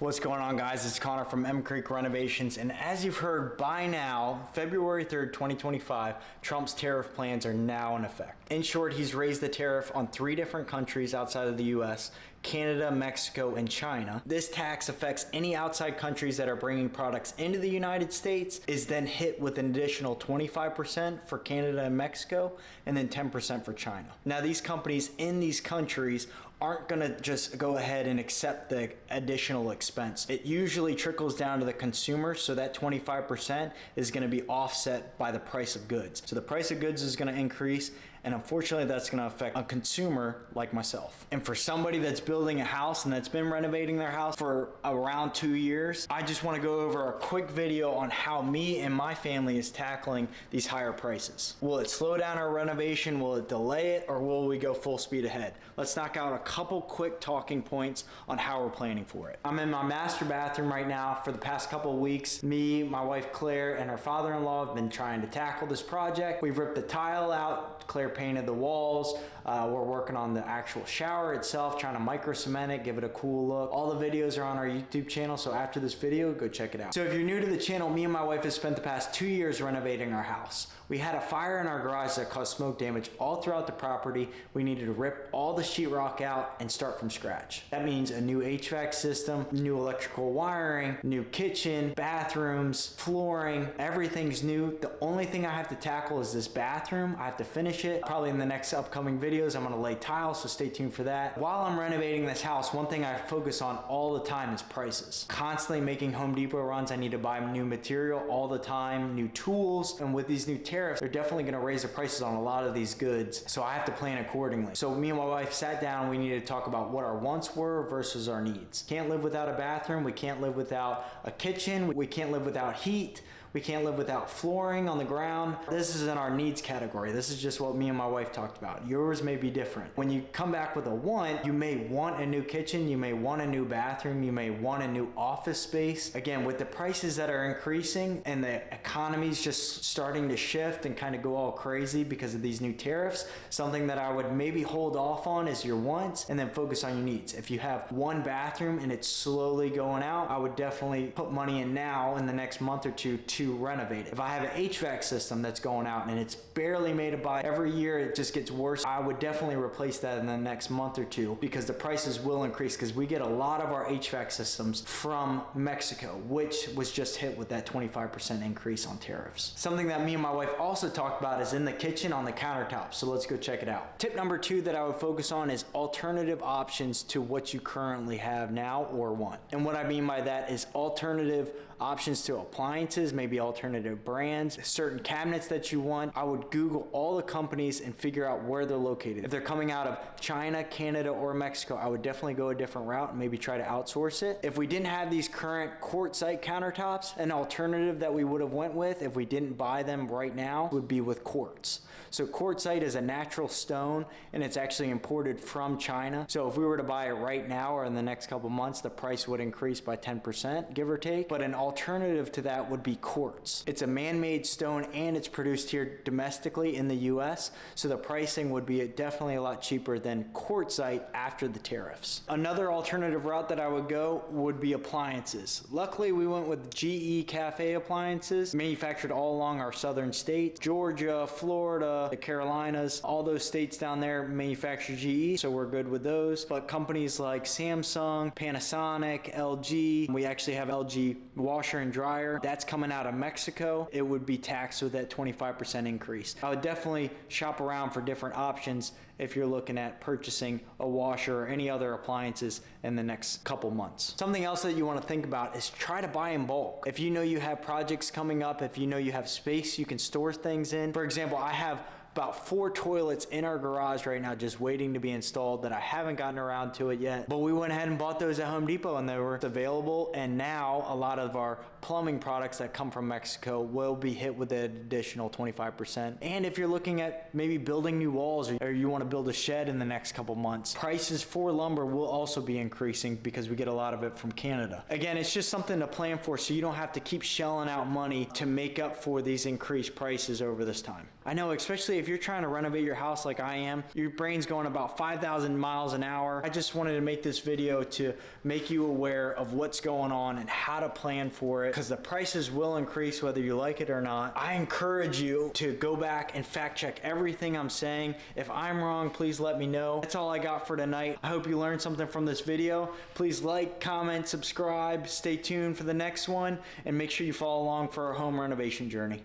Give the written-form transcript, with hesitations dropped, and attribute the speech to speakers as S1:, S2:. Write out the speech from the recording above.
S1: What's going on, guys? It's Connor from M Creek Renovations, and as you've heard by now, February 3rd, 2025, Trump's tariff plans are now in effect. In short, he's raised the tariff on 3 different countries outside of the US, Canada, Mexico, and China. This tax affects any outside countries that are bringing products into the United States, is then hit with an additional 25% for Canada and Mexico, and then 10% for China. Now, these companies in these countries aren't gonna just go ahead and accept the additional expense. It usually trickles down to the consumer, so that 25% is gonna be offset by the price of goods. So the price of goods is gonna increase, and unfortunately that's gonna affect a consumer like myself. And for somebody that's building a house and that's been renovating their house for around 2 years, I just wanna go over a quick video on how me and my family is tackling these higher prices. Will it slow down our renovation? Will it delay it? Or will we go full speed ahead? Let's knock out a couple quick talking points on how we're planning for it. I'm in my master bathroom right now. For the past couple of weeks, me, my wife Claire, and her father-in-law have been trying to tackle this project. We've ripped the tile out, Claire painted the walls. We're working on the actual shower itself, trying to micro cement it, give it a cool look. All the videos are on our YouTube channel, so after this video, go check it out. So if you're new to the channel, me and my wife have spent the past 2 years renovating our house. We had a fire in our garage that caused smoke damage all throughout the property. We needed to rip all the sheetrock out and start from scratch. That means a new HVAC system, new electrical wiring, new kitchen, bathrooms, flooring, everything's new. The only thing I have to tackle is this bathroom. I have to finish it. Probably in the next upcoming videos, I'm gonna lay tiles, so stay tuned for that. While I'm renovating this house, one thing I focus on all the time is prices. Constantly making Home Depot runs. I need to buy new material all the time, new tools, and with these new tariffs, they're definitely gonna raise the prices on a lot of these goods, so I have to plan accordingly. So me and my wife sat down, we needed to talk about what our wants were versus our needs. Can't live without a bathroom, we can't live without a kitchen, we can't live without heat, we can't live without flooring on the ground. This is in our needs category. This is just what me and my wife talked about. Yours may be different. When you come back with a want, you may want a new kitchen, you may want a new bathroom, you may want a new office space. Again, with the prices that are increasing and the economy's just starting to shift and kind of go all crazy because of these new tariffs, something that I would maybe hold off on is your wants and then focus on your needs. If you have one bathroom and it's slowly going out, I would definitely put money in now in the next month or two to renovate it. If I have an HVAC system that's going out and it's barely made it by, every year it just gets worse, I would definitely replace that in the next month or two because the prices will increase, because we get a lot of our HVAC systems from Mexico, which was just hit with that 25% increase on tariffs. Something that me and my wife also talked about is in the kitchen on the countertops, so let's go check it out. Tip number 2 that I would focus on is alternative options to what you currently have now or want. And what I mean by that is alternative options to appliances, maybe alternative brands, certain cabinets that you want. I would Google all the companies and figure out where they're located. If they're coming out of China, Canada, or Mexico, I would definitely go a different route and maybe try to outsource it. If we didn't have these current quartzite countertops, an alternative that we would have went with if we didn't buy them right now would be with quartz. So quartzite is a natural stone and it's actually imported from China. So if we were to buy it right now or in the next couple months, the price would increase by 10%, give or take. But an alternative to that would be quartz. It's a man-made stone and it's produced here domestically in the US, so the pricing would be definitely a lot cheaper than quartzite after the tariffs. Another alternative route that I would go would be appliances. Luckily, we went with GE Cafe appliances, manufactured all along our southern states. Georgia, Florida, the Carolinas, all those states down there manufacture GE, so we're good with those. But companies like Samsung, Panasonic, LG, we actually have LG washer and dryer, that's coming out of Mexico. It would be taxed with that 25% increase. I would definitely shop around for different options if you're looking at purchasing a washer or any other appliances in the next couple months. Something else that you want to think about is try to buy in bulk. If you know you have projects coming up, if you know you have space you can store things in. For example, I have about 4 toilets in our garage right now just waiting to be installed that I haven't gotten around to it yet, but we went ahead and bought those at Home Depot and they were available, and now a lot of our plumbing products that come from Mexico will be hit with an additional 25%. And if you're looking at maybe building new walls or you want to build a shed in the next couple months, prices for lumber will also be increasing because we get a lot of it from Canada. Again, it's just something to plan for so you don't have to keep shelling out money to make up for these increased prices over this time. I know, especially say if you're trying to renovate your house like I am, your brain's going about 5,000 miles an hour. I just wanted to make this video to make you aware of what's going on and how to plan for it, because the prices will increase whether you like it or not. I encourage you to go back and fact check everything I'm saying. If I'm wrong, please let me know. That's all I got for tonight. I hope you learned something from this video. Please like, comment, subscribe, stay tuned for the next one, and make sure you follow along for our home renovation journey.